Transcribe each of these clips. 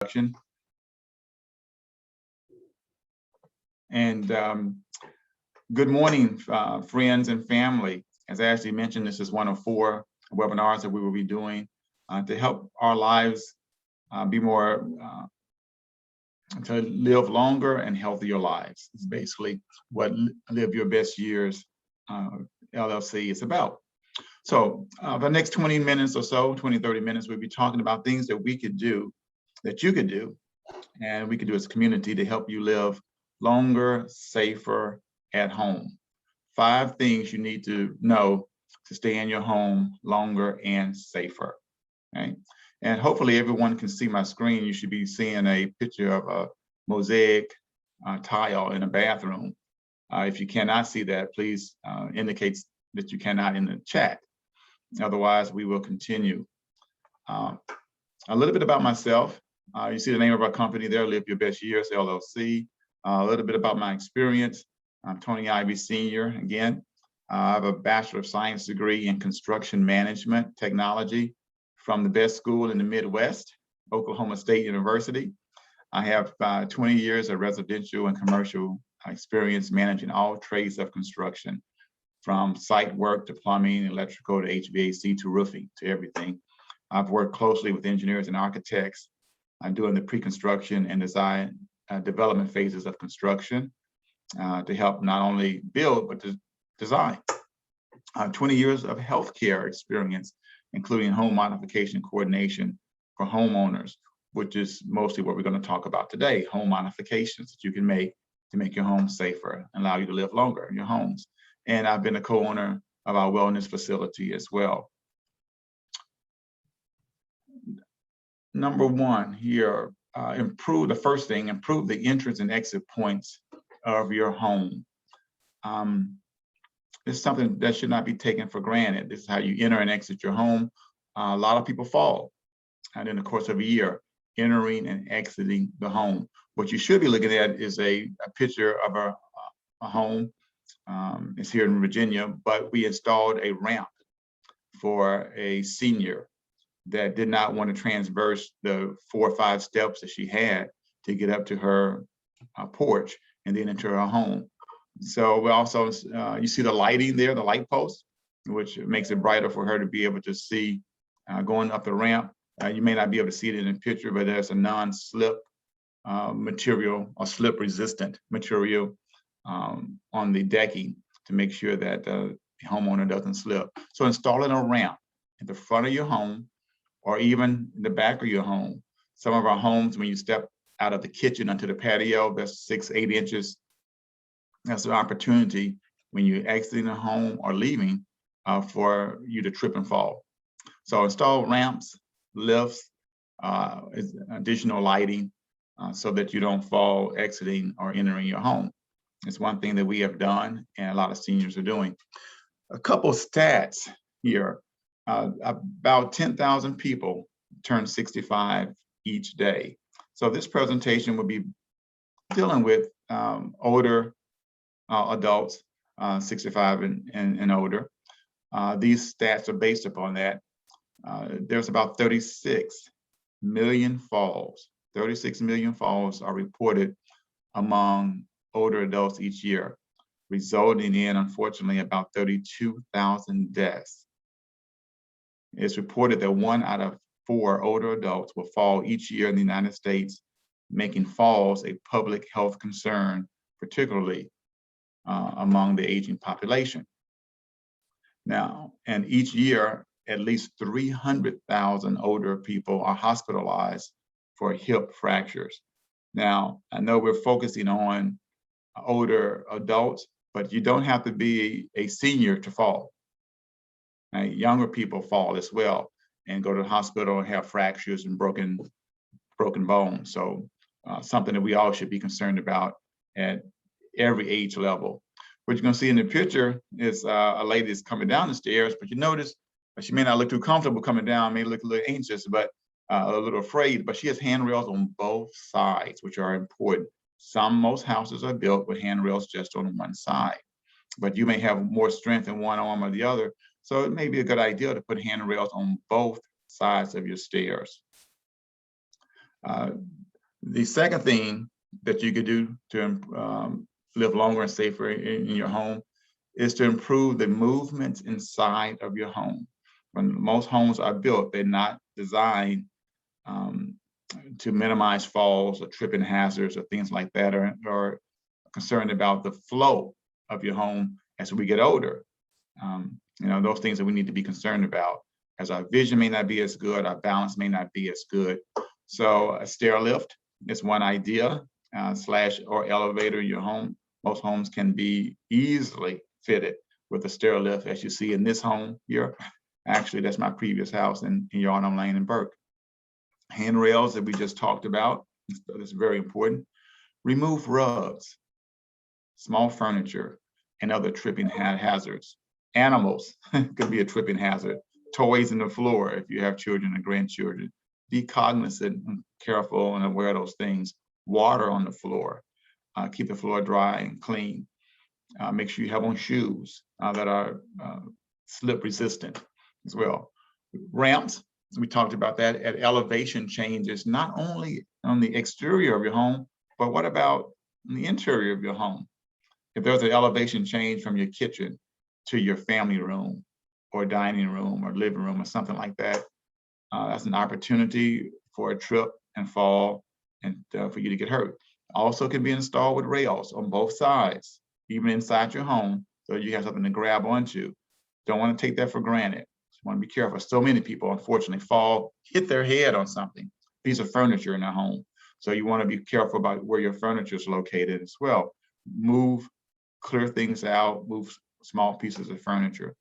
introduction. And good morning, friends and family. As Ashley mentioned, this is one of 4 webinars that we will be doing to help our lives be more, to live longer and healthier lives. It's basically what Live Your Best Years LLC is about. So the next 20 minutes or so, 20, 30 minutes, we'll be talking about things that we could do, that you could do, and we could do as a community to help you live longer, safer at home. 5 things you need to know to stay in your home longer and safer. Okay? And hopefully everyone can see my screen. You should be seeing a picture of a mosaic tile in a bathroom. If you cannot see that, please indicate that you cannot in the chat. Otherwise, we will continue. A little bit about myself. You see the name of our company there, Live Your Best Years, LLC. A little bit about my experience. I'm Tony Ivey Sr. Again, I have a Bachelor of Science degree in Construction Management Technology from the best school in the Midwest, Oklahoma State University. I have 20 years of residential and commercial experience managing all trades of construction, from site work to plumbing, electrical to HVAC to roofing to everything. I've worked closely with engineers and architects doing the pre-construction and design development phases of construction to help not only build, but to design. 20 years of healthcare experience, including home modification coordination for homeowners, which is mostly what we're going to talk about today, home modifications that you can make to make your home safer and allow you to live longer in your homes. And I've been a co-owner of our wellness facility as well. Number 1 here, improve the entrance and exit points of your home. It's something that should not be taken for granted. This is how you enter and exit your home. A lot of people fall in the course of a year, entering and exiting the home. What you should be looking at is a picture of a home. It's here in Virginia, but we installed a ramp for a senior that did not want to transverse the 4 or 5 steps that she had to get up to her porch and then into her home. So we also, you see the lighting there, the light post, which makes it brighter for her to be able to see going up the ramp. You may not be able to see it in the picture, but there's a non-slip material or slip resistant material on the decking to make sure that the homeowner doesn't slip. So installing a ramp at the front of your home or even in the back of your home. Some of our homes, when you step out of the kitchen onto the patio, that's 6, 8 inches. That's an opportunity when you're exiting a home or leaving for you to trip and fall. So install ramps, lifts, additional lighting so that you don't fall exiting or entering your home. It's one thing that we have done and a lot of seniors are doing. A couple stats here. About 10,000 people turn 65 each day. So this presentation will be dealing with older adults, 65 and older. These stats are based upon that. There's about 36 million falls. 36 million falls are reported among older adults each year, resulting in, unfortunately, about 32,000 deaths. It's reported that 1 out of 4 older adults will fall each year in the United States, making falls a public health concern, particularly among the aging population. Now, and each year, at least 300,000 older people are hospitalized for hip fractures. Now, I know we're focusing on older adults, but you don't have to be a senior to fall. Younger people fall as well and go to the hospital and have fractures and broken bones. So something that we all should be concerned about at every age level. What you're gonna see in the picture is a lady that's coming down the stairs, but you notice she may not look too comfortable coming down, may look a little anxious, but a little afraid, but she has handrails on both sides, which are important. Most houses are built with handrails just on one side, but you may have more strength in one arm or the other. So it may be a good idea to put handrails on both sides of your stairs. Uh, the second thing that you could do to live longer and safer in your home is to improve the movements inside of your home. When most homes are built, they're not designed to minimize falls or tripping hazards or things like that, or concerned about the flow of your home as we get older. Those things that we need to be concerned about, as our vision may not be as good, our balance may not be as good. So a stair lift is one idea, slash or elevator in your home. Most homes can be easily fitted with a stair lift, as you see in this home here. Actually, that's my previous house in Yarnum Lane in Burke. Handrails that we just talked about, that's very important. Remove rugs, small furniture, and other tripping hazards. Animals could be a tripping hazard. Toys in the floor if you have children and grandchildren. Be cognizant and careful and aware of those things. Water on the floor. Keep the floor dry and clean. Make sure you have on shoes that are slip resistant as well. Ramps, we talked about that, at elevation changes, not only on the exterior of your home, but what about the interior of your home? If there's an elevation change from your kitchen to your family room or dining room or living room or something like that, that's an opportunity for a trip and fall and for you to get hurt. Also can be installed with rails on both sides, even inside your home, so you have something to grab onto. Don't want to take that for granted. Just want to be careful. So many people, unfortunately, hit their head on something, piece of furniture in their home. So you want to be careful about where your furniture is located as well. Clear things out, move small pieces of furniture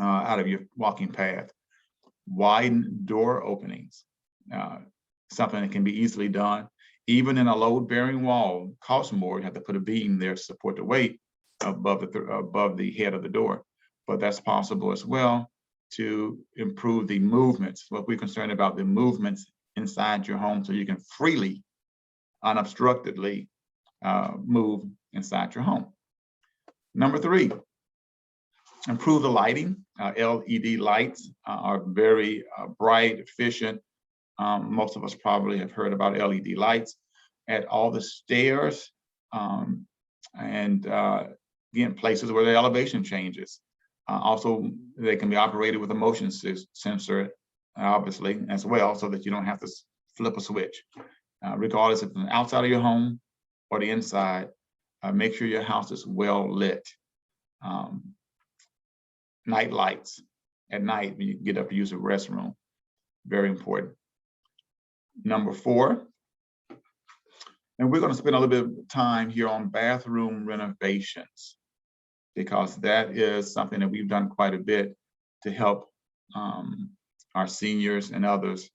out of your walking path. Widen door openings, something that can be easily done. Even in a load-bearing wall, costs more. You have to put a beam there to support the weight above the head of the door. But that's possible as well to improve the movements. What we're concerned about, the movements inside your home, so you can freely, unobstructedly move inside your home. Number 3, improve the lighting. LED lights are very bright, efficient. Most of us probably have heard about LED lights at all the stairs and again, places where the elevation changes. Also, they can be operated with a motion sensor, obviously, as well, so that you don't have to flip a switch. Regardless if it's outside of your home or the inside, make sure your house is well lit. Night lights at night when you get up to use a restroom, very important. Number 4, and we're going to spend a little bit of time here on bathroom renovations, because that is something that we've done quite a bit to help our seniors and others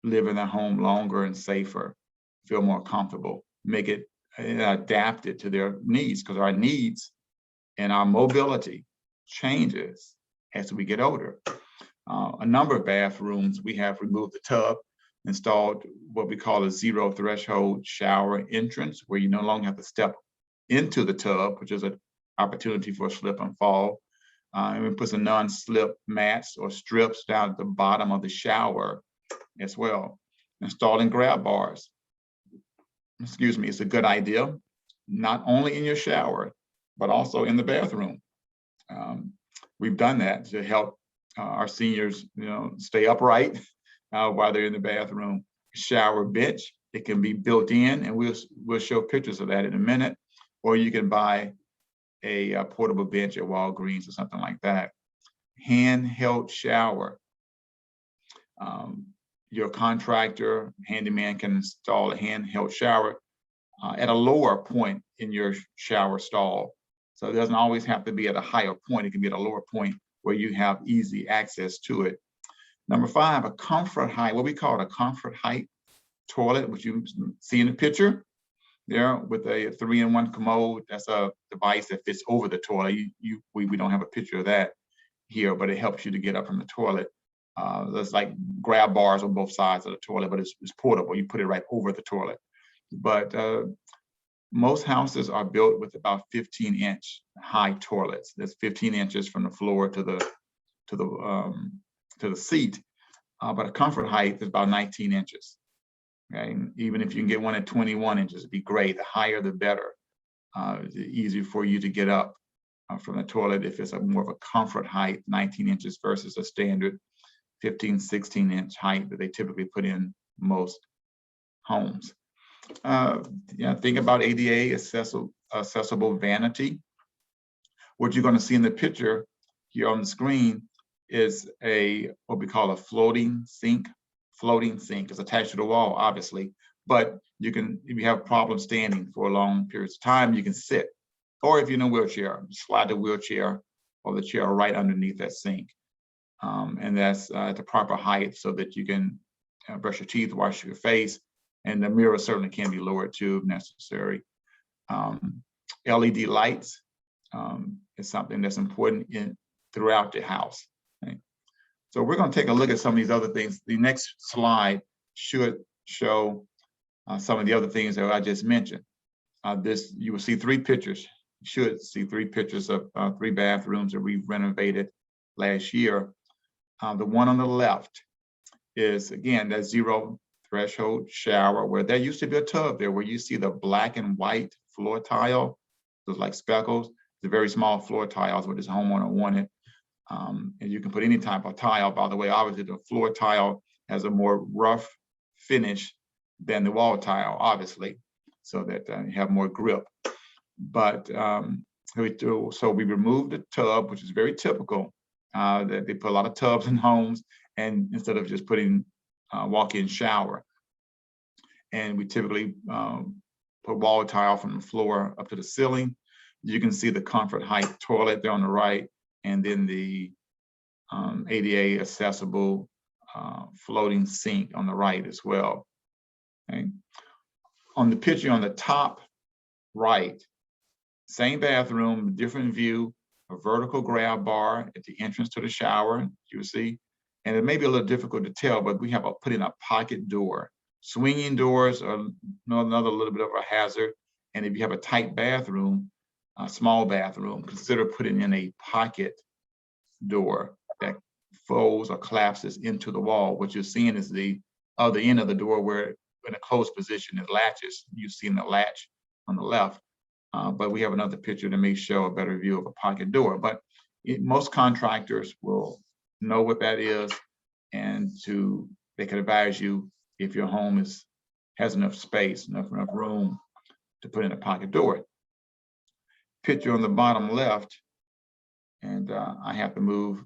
live in their home longer and safer, feel more comfortable, make it adapted to their needs, because our needs and our mobility changes as we get older. A number of bathrooms, we have removed the tub, installed what we call a zero threshold shower entrance, where you no longer have to step into the tub, which is an opportunity for a slip and fall. And we put some non-slip mats or strips down at the bottom of the shower as well. Installing grab bars, it's a good idea, not only in your shower, but also in the bathroom. We've done that to help our seniors, stay upright while they're in the bathroom. Shower bench, it can be built in, and we'll show pictures of that in a minute. Or you can buy a portable bench at Walgreens or something like that. Handheld shower. Your contractor, handyman can install a handheld shower at a lower point in your shower stall. So it doesn't always have to be at a higher point. It can be at a lower point where you have easy access to it. Number 5, a comfort height, what we call a comfort height toilet, which you see in the picture there with a 3-in-1 commode. That's a device that fits over the toilet. We don't have a picture of that here, but it helps you to get up from the toilet. There's like grab bars on both sides of the toilet, but it's portable. You put it right over the toilet. But most houses are built with about 15-inch high toilets. That's 15 inches from the floor to the seat. but a comfort height is about 19 inches. Okay, and even if you can get one at 21 inches, it'd be great. The higher, the better. The easier for you to get up from the toilet if it's a more of a comfort height, 19 inches versus a standard 15, 16-inch height that they typically put in most homes. Think about ADA, accessible vanity. What you're going to see in the picture here on the screen is what we call a floating sink. Floating sink is attached to the wall, obviously, but you can, if you have problems standing for long periods of time, you can sit, or if you're in a wheelchair, slide the wheelchair or the chair right underneath that sink, and that's at the proper height so that you can brush your teeth, wash your face, and the mirror certainly can be lowered too if necessary. LED lights is something that's important throughout the house. Okay? So we're going to take a look at some of these other things. The next slide should show some of the other things that I just mentioned. You will see three pictures. You should see three pictures of 3 bathrooms that we renovated last year. The one on the left is, again, that 0 threshold shower, where there used to be a tub there, where you see the black and white floor tile, those like speckles, the very small floor tiles what this homeowner wanted. And you can put any type of tile. By the way, obviously the floor tile has a more rough finish than the wall tile, obviously, so that you have more grip. But so we removed the tub, which is very typical. That they put a lot of tubs in homes, and instead of just putting walk-in shower, and we typically put wall tile from the floor up to the ceiling. You can see the comfort height toilet there on the right, and then the ADA accessible floating sink on the right as well. Okay. On the picture on the top right, same bathroom, different view, a vertical grab bar at the entrance to the shower, you see. And it may be a little difficult to tell, but we have put in a pocket door. Swinging doors are another little bit of a hazard. And if you have a tight bathroom, a small bathroom, consider putting in a pocket door that folds or collapses into the wall. What you're seeing is the other end of the door where in a closed position it latches. You've seen the latch on the left, but we have another picture that may show a better view of a pocket door. But most contractors will know what that is, and they can advise you if your home has enough space, enough room to put in a pocket door. Picture on the bottom left, and I have to move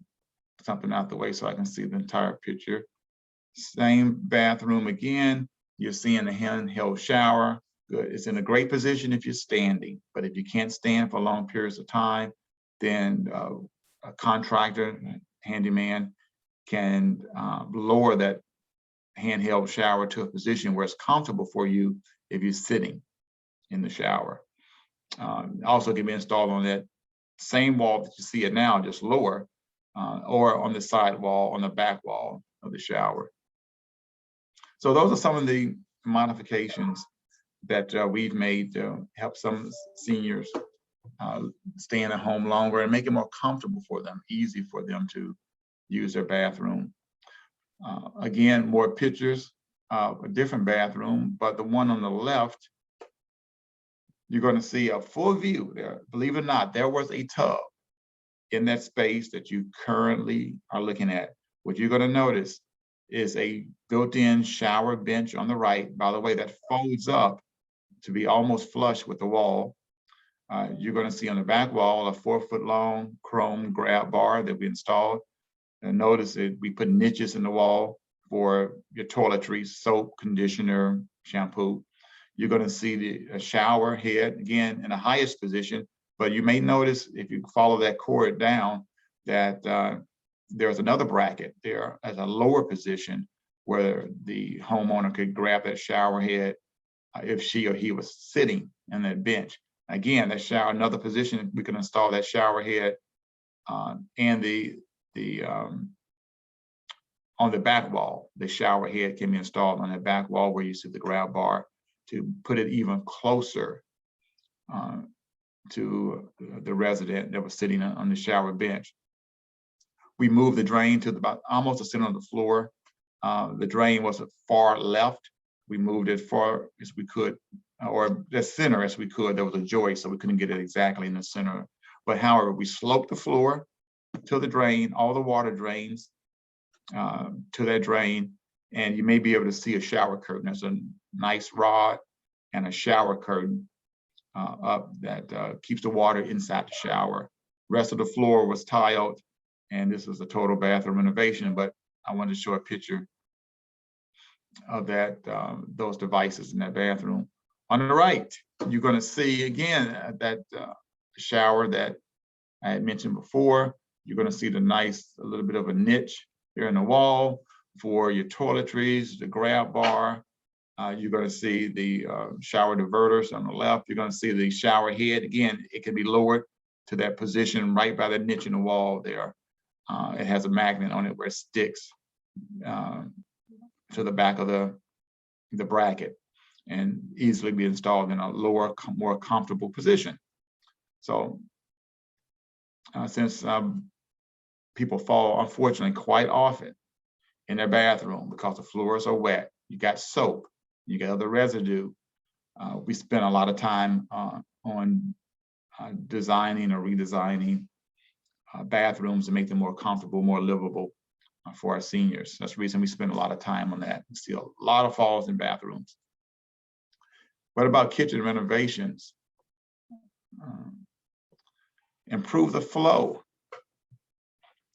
something out the way so I can see the entire picture. Same bathroom again. You're seeing the handheld shower. Good. It's in a great position if you're standing, but if you can't stand for long periods of time, then a contractor, handyman, can lower that handheld shower to a position where it's comfortable for you if you're sitting in the shower. Also can be installed on that same wall that you see it now, just lower, or on the side wall, on the back wall of the shower. So those are some of the modifications that we've made to help some seniors stay in a home longer and make it more comfortable for them, easy for them to use their bathroom. Again, more pictures of a different bathroom, but the one on the left, you're going to see a full view there. Believe it or not, there was a tub in that space that you currently are looking at. What you're going to notice is a built-in shower bench on the right, by the way, that folds up to be almost flush with the wall. You're going to see on the back wall a 4-foot-long chrome grab bar that we installed. And notice that we put niches in the wall for your toiletries, soap, conditioner, shampoo. You're going to see a shower head, again, in the highest position, but you may notice if you follow that cord down that there's another bracket there as a lower position where the homeowner could grab that shower head if she or he was sitting in that bench. Again, that shower, another position, we can install that shower head and on the back wall. The shower head can be installed on the back wall where you see the grab bar to put it even closer to the resident that was sitting on the shower bench. We moved the drain to about almost the center of the floor The drain was far left. We moved it far as we could, or the center as we could. There was a joist, so we couldn't get it exactly in the center. But however, we sloped the floor to the drain, all the water drains to that drain, and you may be able to see a shower curtain. There's a nice rod and a shower curtain up that keeps the water inside the shower. Rest of the floor was tiled, and this was a total bathroom renovation, but I wanted to show a picture of that, those devices in that bathroom. On the right, you're going to see again that shower that I had mentioned before. You're going to see the nice, a little bit of a niche here in the wall for your toiletries, the grab bar. You're going to see the shower diverters on the left. You're going to see the shower head. Again, it can be lowered to that position right by the niche in the wall there. It has a magnet on it where it sticks to the back of the bracket and easily be installed in a lower, more comfortable position. So since people fall, unfortunately, quite often in their bathroom because the floors are wet, you got soap, you got other residue. We spend a lot of time on designing or redesigning bathrooms to make them more comfortable, more livable for our seniors. That's the reason we spend a lot of time on that. We see a lot of falls in bathrooms. What about kitchen renovations? Improve the flow.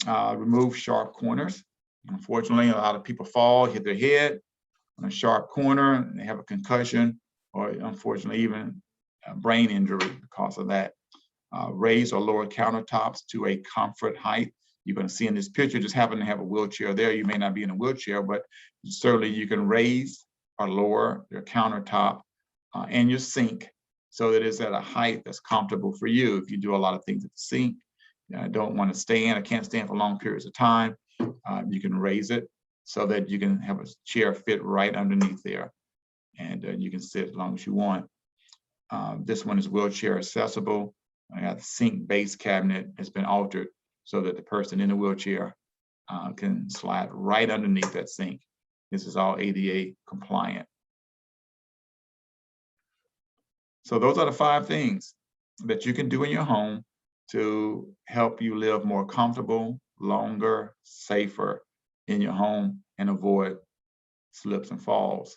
Remove sharp corners. Unfortunately, a lot of people fall, hit their head on a sharp corner, and they have a concussion, or unfortunately even a brain injury because of that. Raise or lower countertops to a comfort height. You're going to see in this picture, just happen to have a wheelchair there. You may not be in a wheelchair, but certainly you can raise or lower your countertop and your sink so that it's at a height that's comfortable for you. If you do a lot of things at the sink, don't want to stand or can't stand for long periods of time, you can raise it so that you can have a chair fit right underneath there, and you can sit as long as you want. This one is wheelchair accessible. I got the sink base cabinet has been altered so that the person in the wheelchair can slide right underneath that sink. This is all ADA compliant. So those are the 5 things that you can do in your home to help you live more comfortable, longer, safer in your home and avoid slips and falls.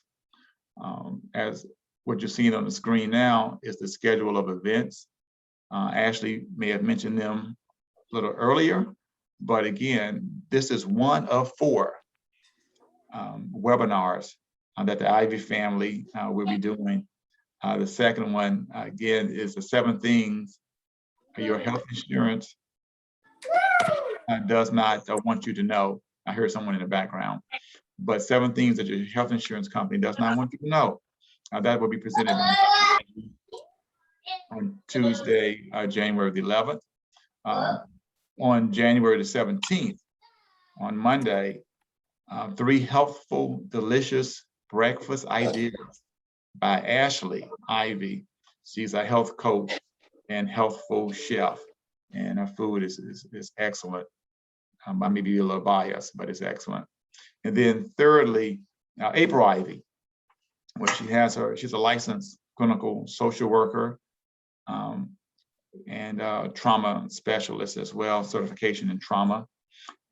As what you're seeing on the screen now is the schedule of events. Ashley may have mentioned them a little earlier, but again, this is one of 4 webinars that the Ivey family will be doing. The second one, again, is the 7 things your health insurance does not want you to know. I heard someone in the background, but 7 things that your health insurance company does not want you to know. That will be presented on Tuesday, January the 11th. On January the 17th, on Monday, 3 healthful, delicious breakfast ideas by Ashley Ivey. She's a health coach and healthful chef, and her food is excellent. I may be a little biased, but it's excellent. And then thirdly, April Ivey, where she's a licensed clinical social worker and trauma specialist as well, certification in trauma.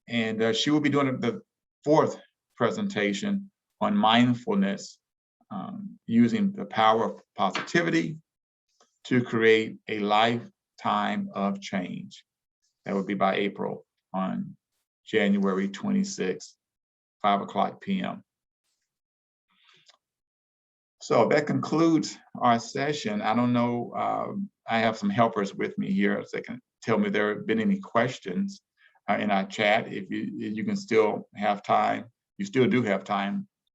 And she will be doing the 4th presentation on mindfulness, using the power of positivity to create a lifetime of change. That would be by April on January 26th, 5:00 p.m. So that concludes our session. I don't know, I have some helpers with me here so they can tell me if there have been any questions in our chat. If you can still have time, you still do have time